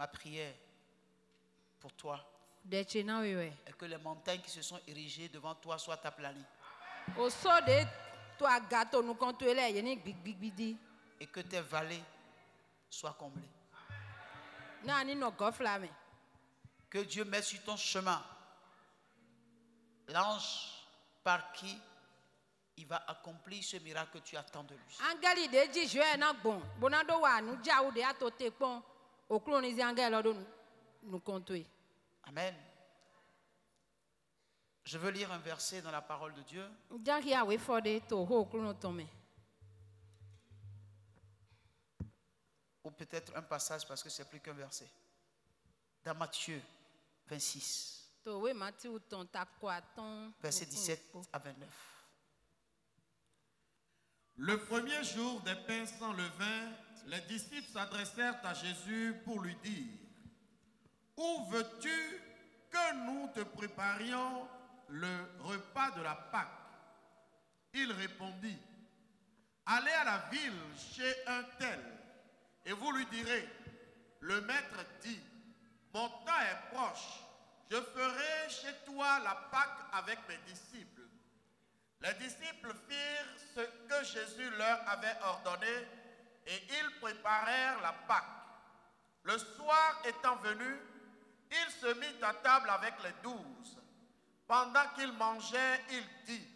ma prière pour toi est que les montagnes qui se sont érigées devant toi soient aplanies. Et que tes vallées soient comblées. Que Dieu mette sur ton chemin l'ange par qui il va accomplir ce miracle que tu attends de lui. Amen. Je veux lire un verset dans la parole de Dieu. Ou peut-être un passage parce que c'est plus qu'un verset. Dans Matthieu 26. Verset 17 à 29. Le premier jour des pains sans levain, les disciples s'adressèrent à Jésus pour lui dire: où veux-tu que nous te préparions le repas de la Pâque? Il répondit: allez à la ville chez un tel, et vous lui direz: le maître dit, mon temps est proche, je ferai chez toi la Pâque avec mes disciples. Les disciples firent ce que Jésus leur avait ordonné, et ils préparèrent la Pâque. Le soir étant venu, il se mit à table avec les 12. Pendant qu'il mangeait, il dit: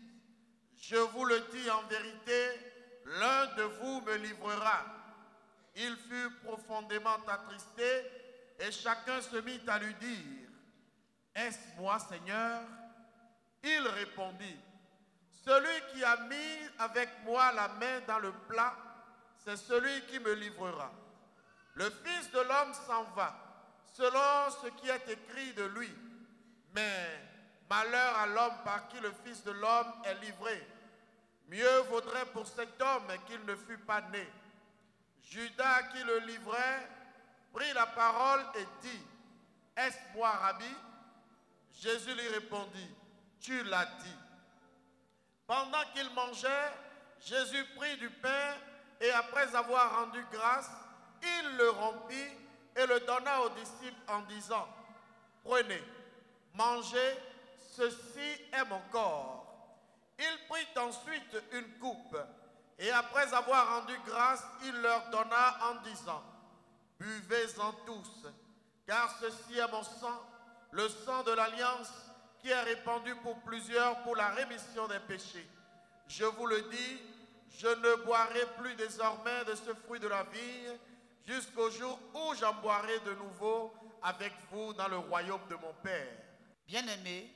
je vous le dis en vérité, l'un de vous me livrera. Il fut profondément attristé, et chacun se mit à lui dire: est-ce moi, Seigneur? Il répondit: celui qui a mis avec moi la main dans le plat, c'est celui qui me livrera. Le Fils de l'homme s'en va, selon ce qui est écrit de lui. Mais malheur à l'homme par qui le Fils de l'homme est livré. Mieux vaudrait pour cet homme qu'il ne fût pas né. Judas, qui le livrait, prit la parole et dit: est-ce moi, Rabbi? Jésus lui répondit: tu l'as dit. Pendant qu'il mangeait, Jésus prit du pain et après avoir rendu grâce, il le rompit et le donna aux disciples en disant: prenez, mangez, ceci est mon corps. Il prit ensuite une coupe et après avoir rendu grâce, il leur donna en disant: buvez-en tous, car ceci est mon sang, le sang de l'alliance qui est répandu pour plusieurs pour la rémission des péchés. Je vous le dis, je ne boirai plus désormais de ce fruit de la vigne jusqu'au jour où j'en boirai de nouveau avec vous dans le royaume de mon Père. Bien-aimé,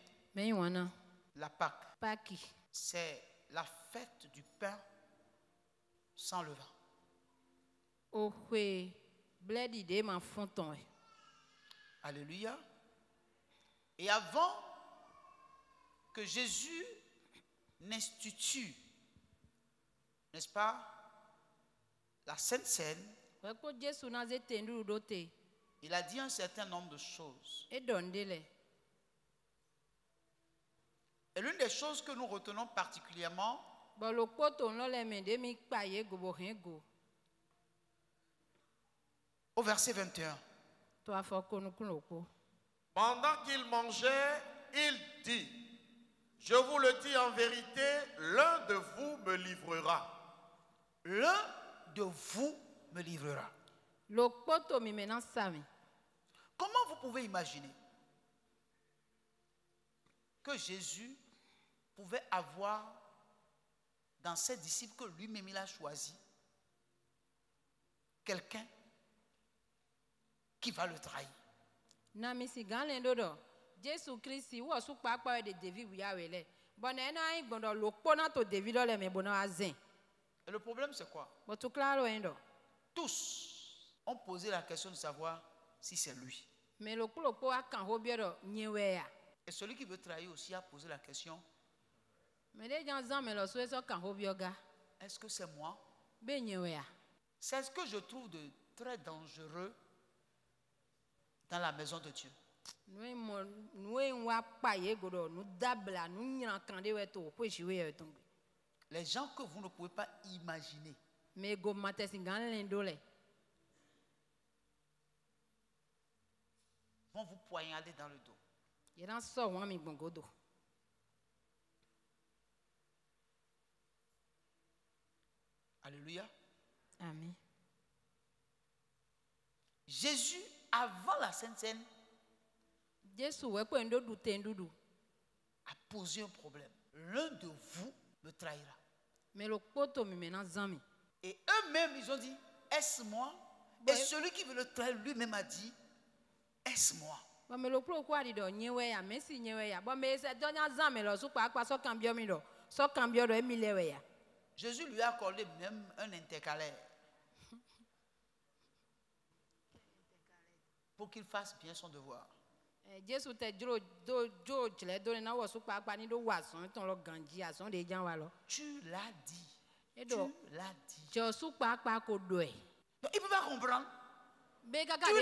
la Pâque, c'est la fête du pain sans levain. Alléluia. Et avant que Jésus n'institue, n'est-ce pas, la Sainte Seine, il a dit un certain nombre de choses. Et l'une des choses que nous retenons particulièrement, au verset 21. Pendant qu'il mangeait, il dit: je vous le dis en vérité, l'un de vous me livrera. L'un de vous me livrera. Comment vous pouvez imaginer que Jésus pouvait avoir dans ses disciples que lui-même il a choisi quelqu'un qui va le trahir? Et le problème c'est quoi? Tous ont posé la question de savoir si c'est lui. Et celui qui veut trahir aussi a posé la question: est-ce que c'est moi? C'est ce que je trouve de très dangereux dans la maison de Dieu. Les gens que vous ne pouvez pas imaginer. vont vous poignarder dans le dos. Alléluia. Amen. Jésus, avant la Sainte Seine, a posé un problème. L'un de vous me trahira. Et eux-mêmes, ils ont dit, est-ce moi? Et celui qui veut le trahir lui-même a dit, est-ce moi? Jésus lui a accordé même un intercalaire pour qu'il fasse bien son devoir. Tu l'as dit. Tu l'as dit. Il ne peut pas comprendre. Tu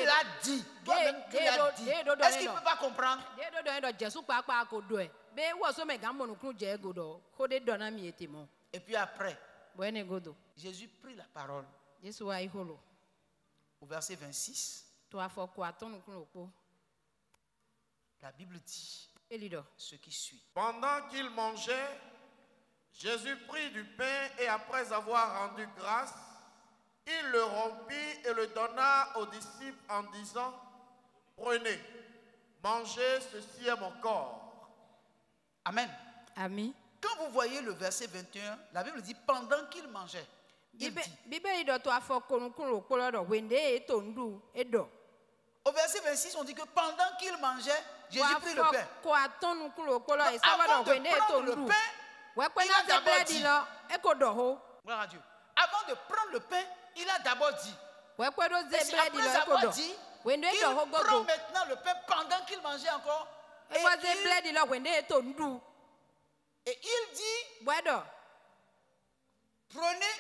l'as dit. Toi-même, tu l'as dit. Est-ce qu'il ne peut pas comprendre? Et puis après, Jésus prit la parole. Au verset 26, la Bible dit ce qui suit. Pendant qu'il mangeait, Jésus prit du pain et après avoir rendu grâce, il le rompit et le donna aux disciples en disant, prenez, mangez, ceci est mon corps. Amen. Amen. Quand vous voyez le verset 21, la Bible dit pendant qu'il mangeait. Il dit. Au verset 26, on dit que pendant qu'il mangeait, Jésus prit le pain. Avant de prendre le pain, il a d'abord dit. Gloire à Dieu. Avant de prendre le pain, il a d'abord dit. Et c'est après avoir dit, il prend maintenant le pain pendant qu'il mangeait encore. Et il dit, prenez,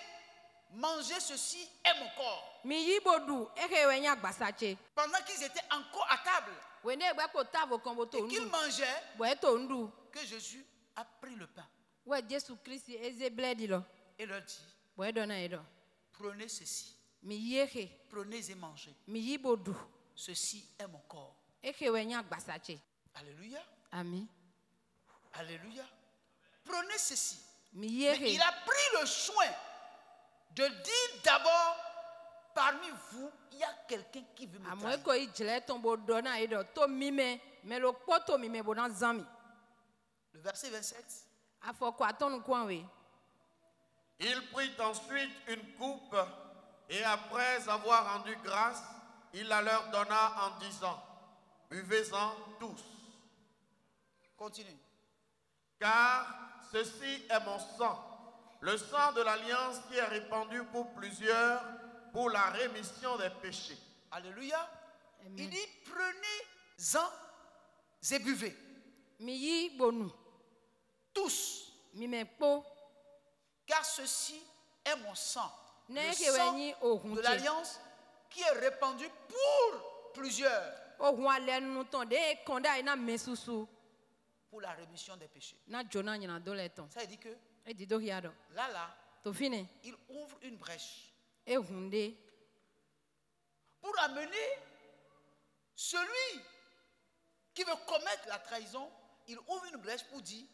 mangez, ceci est mon corps. Pendant qu'ils étaient encore à table et qu'ils mangeaient, que Jésus a pris le pain et leur dit, prenez ceci, prenez et mangez, ceci est mon corps. Alléluia. Amen. Alléluia. Prenez ceci. Mais il a pris le soin de dire d'abord, parmi vous, il y a quelqu'un qui veut me trahir. Le verset 27. Il prit ensuite une coupe et après avoir rendu grâce, il la leur donna en disant, buvez-en tous. Continue. Car ceci est mon sang, le sang de l'alliance qui est répandu pour plusieurs pour la rémission des péchés. Alléluia. Amen. Il dit, prenez-en et buvez. Tous. Car ceci est mon sang, le sang de l'alliance qui est répandu pour plusieurs. Pour la rémission des péchés. Ça veut dire que là, il ouvre une brèche pour amener celui qui veut commettre la trahison. Il ouvre une brèche pour dire,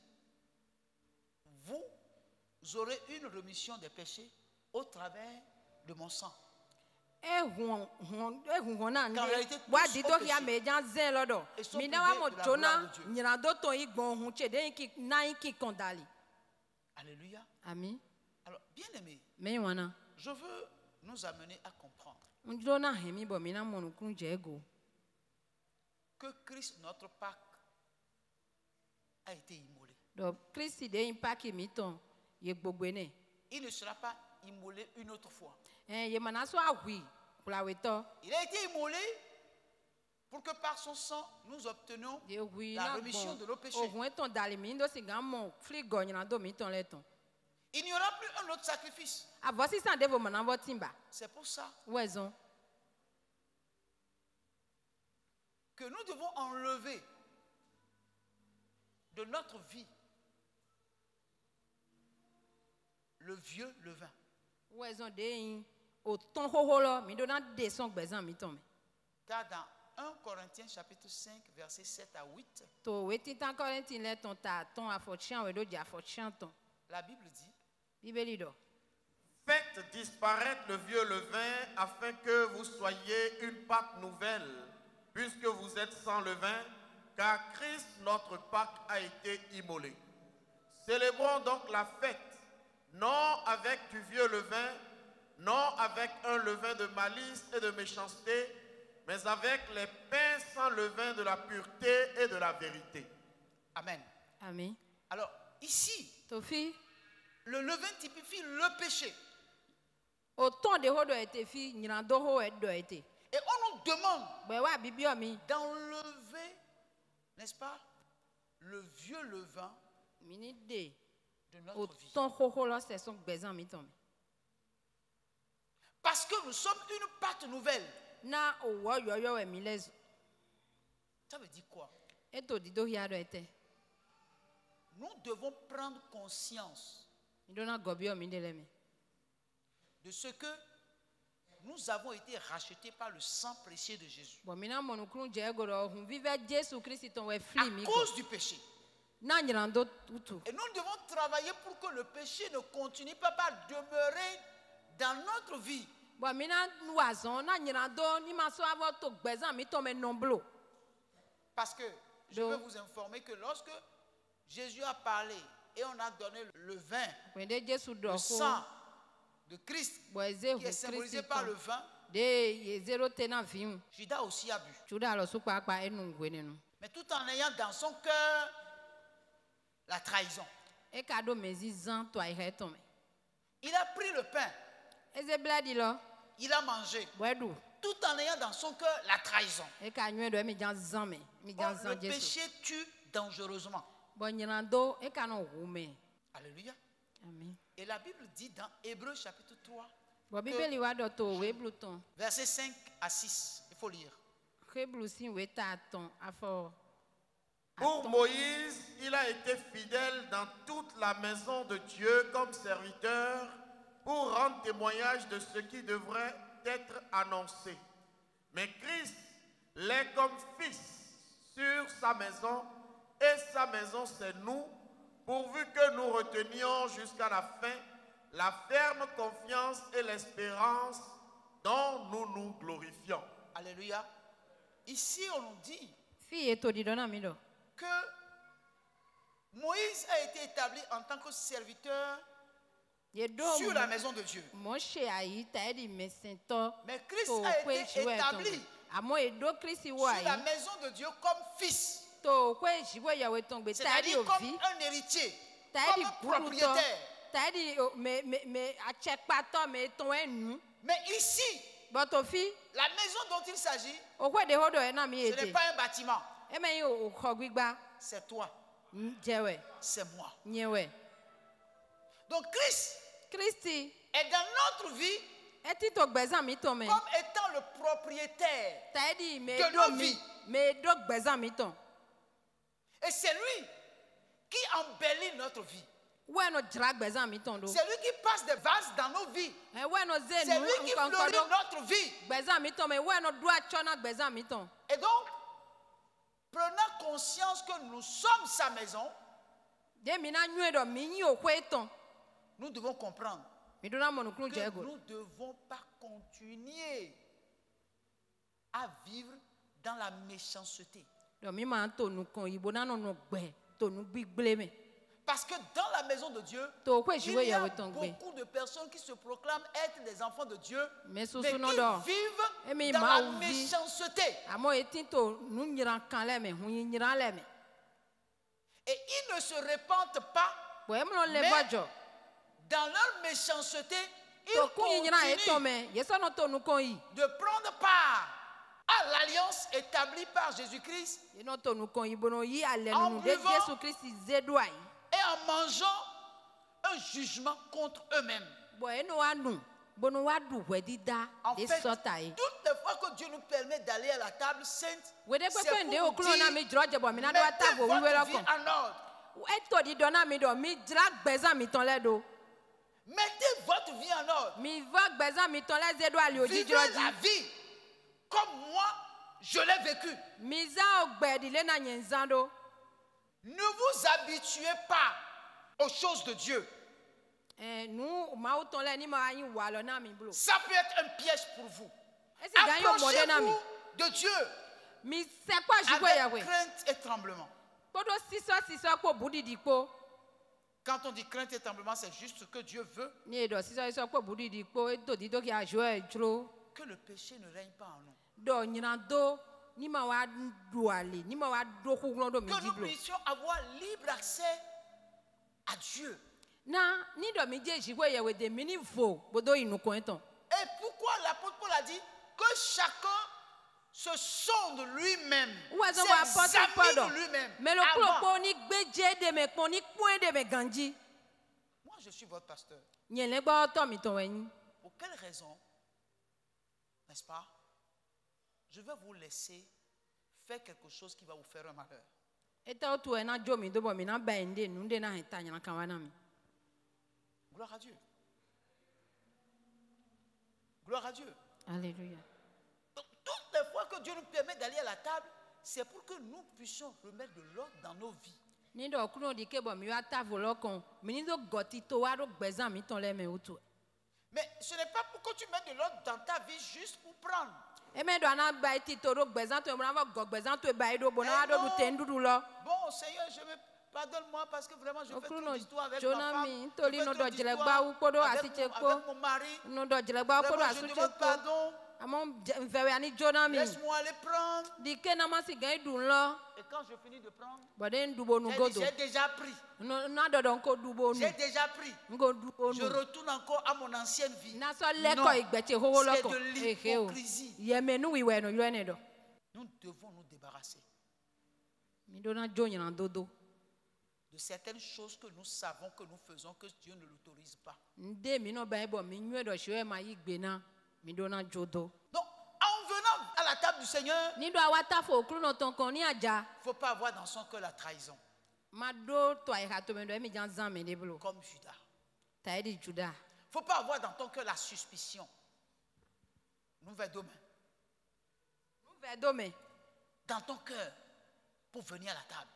vous aurez une rémission des péchés au travers de mon sang. En réalité, tous sont péchés et sont privés de la gloire de Dieu. Alléluia. Amen. Alors, bien aimé, je veux nous amener à comprendre que Christ, notre Pâque, a été immolé. Il ne sera pas immolé une autre fois. Il a été immolé pour que par son sang, nous obtenions la rémission de nos péchés. Il n'y aura plus un autre sacrifice. C'est pour ça que nous devons enlever de notre vie le vieux levain. Car 1 Corinthiens chapitre 5 versets 7 à 8. La Bible dit: faites disparaître le vieux levain afin que vous soyez une Pâque nouvelle, puisque vous êtes sans levain, car Christ notre Pâque a été immolé. Célébrons donc la fête, non avec du vieux levain, non avec un levain de malice et de méchanceté, mais avec les pains sans levain de la pureté et de la vérité. Amen. Amen. Alors, ici, Tofi, le levain typifie le péché. Autant de ho do été fi, nyando ho do été. Et on nous demande d'enlever, n'est-ce pas, le vieux levain de notre vie. Parce que nous sommes une pâte nouvelle. Ça veut dire quoi? Nous devons prendre conscience de ce que nous avons été rachetés par le sang précieux de Jésus. À cause du péché. Et nous devons travailler pour que le péché ne continue pas à demeurer dans notre vie. Parce que je veux vous informer que lorsque Jésus a parlé et on a donné le vin, le sang de Christ, qui est symbolisé par le vin, Judas aussi a bu. Mais tout en ayant dans son cœur la trahison. Il a pris le pain. Il a mangé. Tout en ayant dans son cœur la trahison. Le péché tue dangereusement. Alléluia. Amen. Et la Bible dit dans Hébreux chapitre 3, versets 5 à 6, il faut lire. Pour Moïse, il a été fidèle dans toute la maison de Dieu comme serviteur pour rendre témoignage de ce qui devrait être annoncé. Mais Christ l'est comme fils sur sa maison, et sa maison c'est nous, pourvu que nous retenions jusqu'à la fin la ferme confiance et l'espérance dont nous nous glorifions. Alléluia. Ici, on nous dit que Moïse a été établi en tant que serviteur sur la maison de Dieu. Mais Christ a été établi sur la maison de Dieu comme fils. C'est-à-dire comme un héritier, comme un propriétaire. Mais ici, la maison dont il s'agit, ce n'est pas un bâtiment. C'est toi. C'est moi. Donc Christ est dans notre vie comme étant le propriétaire de nos vies. Et c'est lui qui embellit notre vie. C'est lui qui passe des vases dans nos vies. C'est lui qui fleurit notre vie. Et donc, prenant conscience que nous sommes sa maison, nous devons comprendre que nous ne devons pas continuer à vivre dans la méchanceté. Parce que dans la maison de Dieu, il y a beaucoup de personnes qui se proclament être des enfants de Dieu, mais qui vivent dans la méchanceté. Et ils ne se repentent pas, mais dans leur méchanceté, ils continuent de prendre part à l'alliance établie par Jésus-Christ en buvant et en mangeant un jugement contre eux-mêmes. En fait, toutes les fois que Dieu nous permet d'aller à la table sainte, c'est pour nous dire, mettez votre vie en ordre. Mettez votre vie en ordre. Vivez la vie comme moi, je l'ai vécu. Ne vous habituez pas aux choses de Dieu. Ça peut être un piège pour vous. Approchez-vous de Dieu avec crainte et tremblement. Quand on dit crainte et tremblement, c'est juste ce que Dieu veut. Que le péché ne règne pas en nous. Que nous puissions avoir libre accès à Dieu. Et pourquoi l'apôtre Paul a dit que chacun se sonde lui-même, s'examine lui-même. Moi, je suis votre pasteur. Pour quelle raison, n'est-ce pas, je vais vous laisser faire quelque chose qui va vous faire un malheur? Gloire à Dieu. Gloire à Dieu. Alléluia. Donc, toutes les fois que Dieu nous permet d'aller à la table, c'est pour que nous puissions remettre de l'ordre dans nos vies. Mais ce n'est pas pour que tu mettes de l'ordre dans ta vie juste pour prendre. Bon, Seigneur, je me pardonne-moi parce que vraiment je fais trop d'histoire avec ma femme. Je fais trop d'histoire avec mon mari. Vraiment, je demande pardon. Laisse-moi aller prendre. Et quand je finis de prendre, j'ai déjà pris. J'ai déjà pris. Je retourne encore à mon ancienne vie. Non, c'est de l'hypocrisie. Nous devons nous débarrasser de certaines choses que nous savons que nous faisons que Dieu ne l'autorise pas. Donc, en venant à la table du Seigneur, il ne faut pas avoir dans son cœur la trahison. Comme Judas. Il ne faut pas avoir dans ton cœur la suspicion. Nous verrons demain. Dans ton cœur, pour venir à la table.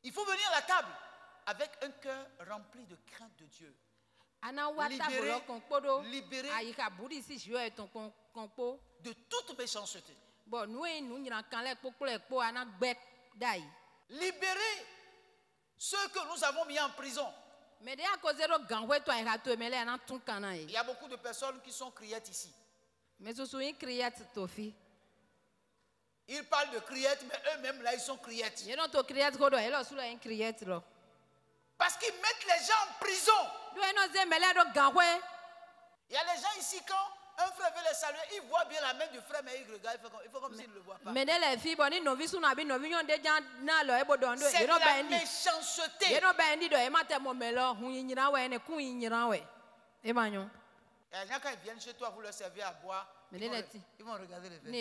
Il faut venir à la table avec un cœur rempli de crainte de Dieu. Libéré de toute méchanceté. Libérer ceux que nous avons mis en prison. Il y a beaucoup de personnes qui sont criettes ici. Ils parlent de criettes, mais eux-mêmes là, ils sont criettes. Parce qu'ils mettent les gens en prison. Il y a les gens ici, quand un frère veut les saluer, il voit bien la main du frère, mais il regarde, il faut comme s'il ne le voit pas. C'est de la méchanceté. Il y a des gens, quand ils viennent chez toi, vous leur servez à boire, ils vont regarder les verres.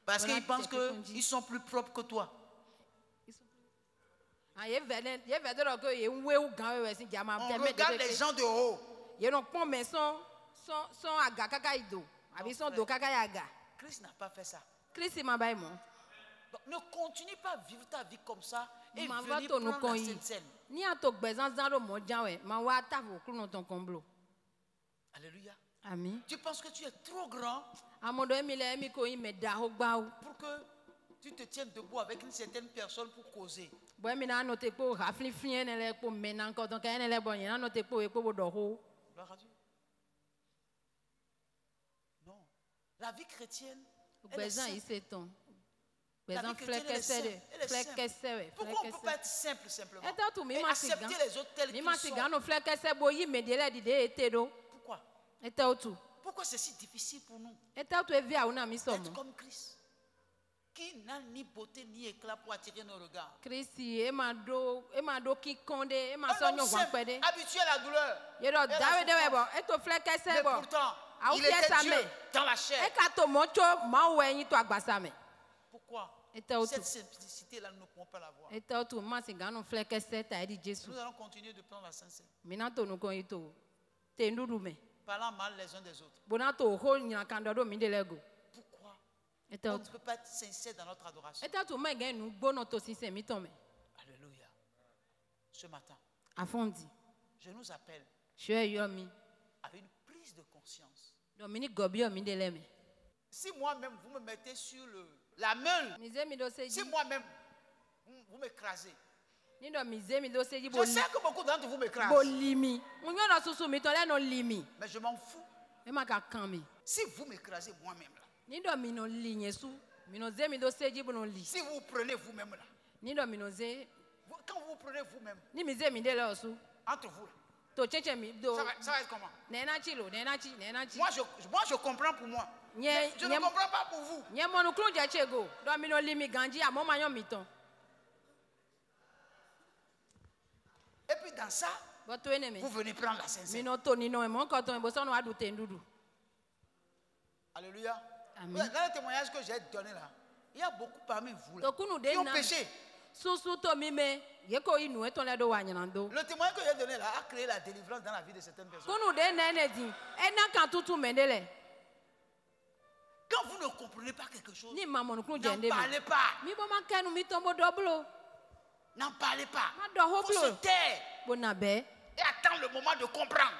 Parce qu'ils pensent qu'ils sont plus propres que toi. On regarde les gens de haut. Christ n'a pas fait ça. Donc, ne continue pas à vivre ta vie comme ça et venir prendre la Sainte Seine. Alléluia. Amen. Tu penses que tu es trop grand pour que tu te tiennes debout avec une certaine personne pour causer. Gloire à Dieu. Non. La vie chrétienne, elle est simple. La vie chrétienne, elle est simple. Pourquoi on ne peut pas être simple simplement et accepter les autres tels qu'ils sont? Pourquoi? Pourquoi c'est si difficile pour nous d'être comme Christ, qui n'a ni beauté ni éclat pour attirer nos regards? Un homme simple, habitué à la douleur. Mais pourtant, il était Dieu dans la chair. Pourquoi? Cette simplicité-là, nous ne pouvons pas l'avoir. Nous allons continuer de prendre la Sainte Seine. parlant mal les uns des autres. Pourquoi on ne peut pas être sincère dans notre adoration? Alléluia. Ce matin, je nous appelle à une prise de conscience. Si moi-même vous me mettez sur la meule, si moi-même vous m'écrasez, je sais que beaucoup d'entre vous m'écrasent. Mais je m'en fous. Si vous m'écrasez moi-même là, si vous prenez vous-même là, quand vous prenez vous-même, entre vous là, ça va être comment? Moi je comprends pour moi. Mais je ne comprends pas pour vous. Et puis dans ça, vous venez prendre la sincère. Alléluia. Dans le témoignage que j'ai donné là, il y a beaucoup parmi vous là, qui ont péché. Le témoignage que j'ai donné là a créé la délivrance dans la vie de certaines personnes. Quand vous ne comprenez pas quelque chose, n'en parlez pas. N'en parlez pas. Il faut se taire et attendre le moment de comprendre.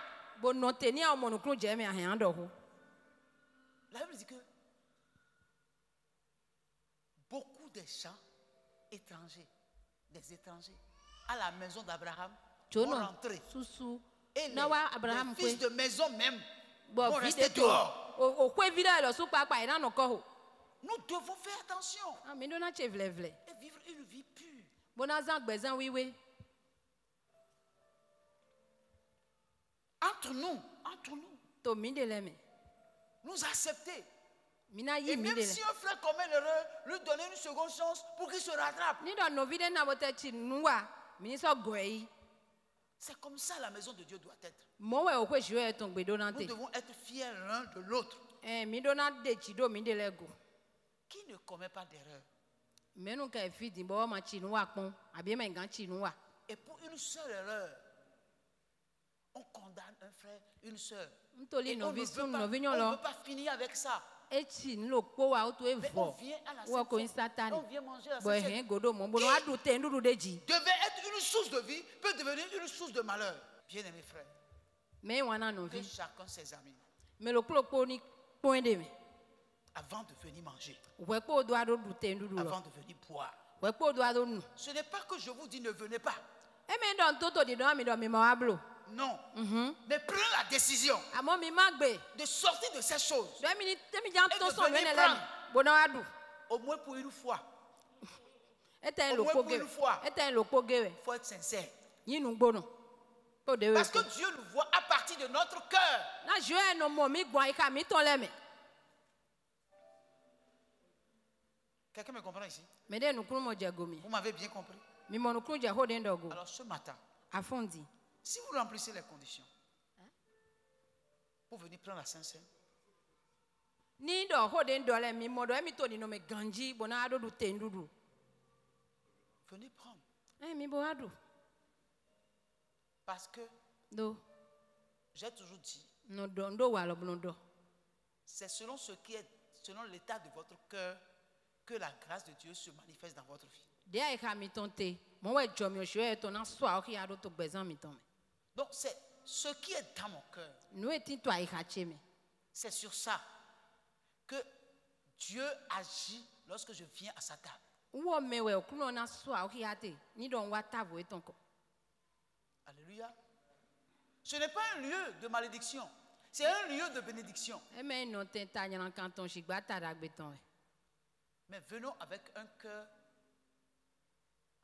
La Bible dit que beaucoup des gens étrangers, des étrangers, à la maison d'Abraham vont rentrer. Et les fils de maison même vont rester dehors. Nous devons faire attention et vivre une vie pure. Entre nous, nous accepter. Et même si un frère commet l'erreur, lui donner une seconde chance pour qu'il se rattrape. C'est comme ça la maison de Dieu doit être. Nous devons être fiers l'un de l'autre. Qui ne commet pas d'erreur? Et pour une seule erreur, on condamne un frère, une soeur. Et on ne veut pas finir avec ça. Mais on vient à la Sainte-Seine, on vient manger à la Sainte-Seine. Devait être une source de vie, peut devenir une source de malheur. Bien-aimés frères, que chacun ses amis, avant de venir manger, avant de venir boire, ce n'est pas que je vous dis ne venez pas. Non, mais prenez la décision de sortir de ces choses et de venir prendre au moins pour une fois. Au moins pour une fois, il faut être sincère. Parce que Dieu nous voit à partir de notre cœur. Quelqu'un me comprend ici? Vous m'avez bien compris? Alors ce matin, si vous remplissez les conditions pour venir prendre la Sainte-Seine, venez prendre. Parce que j'ai toujours dit, c'est selon ce qui est, selon l'état de votre cœur, que la grâce de Dieu se manifeste dans votre vie. Donc c'est ce qui est dans mon cœur. C'est sur ça que Dieu agit lorsque je viens à sa table. Alléluia. Ce n'est pas un lieu de malédiction, c'est un lieu de bénédiction. Mais venons avec un cœur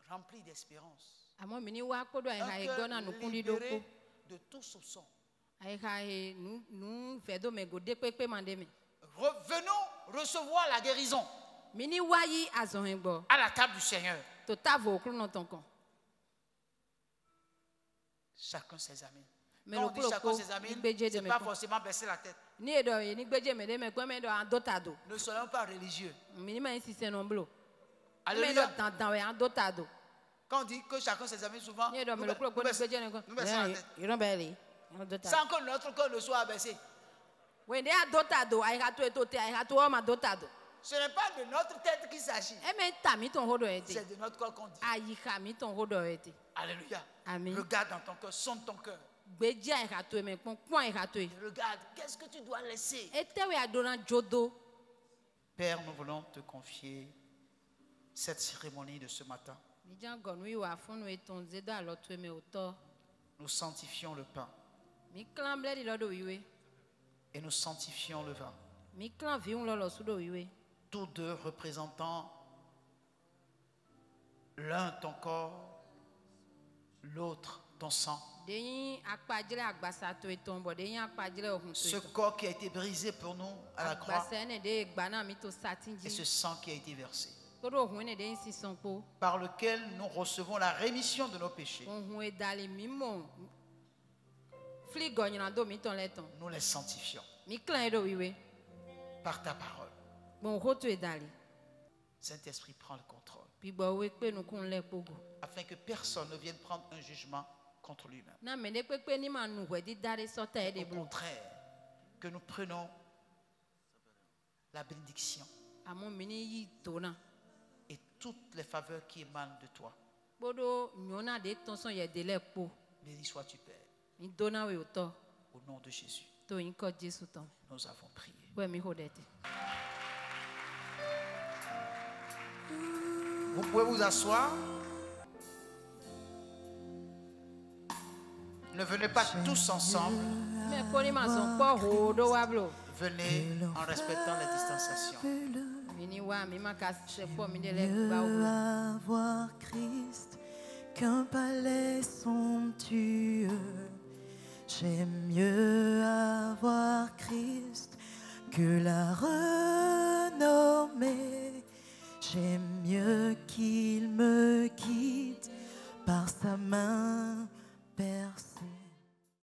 rempli d'espérance. Un cœur libéré de tout soupçon. Revenons recevoir la guérison à la table du Seigneur. Chacun ses amis. Quand on dit chacun ses amis, ce n'est pas forcément baisser la tête. Ne soyons pas religieux. Alléluia. Quand on dit que chacun ses amis, souvent, nous baissons la tête. sans que notre cœur ne soit abaissé. Ce n'est pas de notre tête qu'il s'agit. C'est de notre corps qu'on dit. Alléluia. Amen. Regarde dans ton cœur, sonde ton cœur. Regarde, qu'est-ce que tu dois laisser? Père, nous voulons te confier cette cérémonie de ce matin. Nous sanctifions le pain. Et nous sanctifions le vin. Tous deux représentant l'un ton corps, l'autre ton sang. Ce corps qui a été brisé pour nous à la croix et ce sang qui a été versé, par lequel nous recevons la rémission de nos péchés. Nous les sanctifions par ta parole. Saint-Esprit, prend le contrôle afin que personne ne vienne prendre un jugement contre lui-même. Au contraire, que nous prenons la bénédiction et toutes les faveurs qui émanent de toi. Béni sois-tu, Père. Au nom de Jésus, nous avons prié. Vous pouvez vous asseoir. Ne venez pas tous ensemble. Venez en respectant les distanciations. Avoir Christ qu'un palais somptueux. J'aime mieux avoir Christ que la renommée. J'aime mieux qu'il me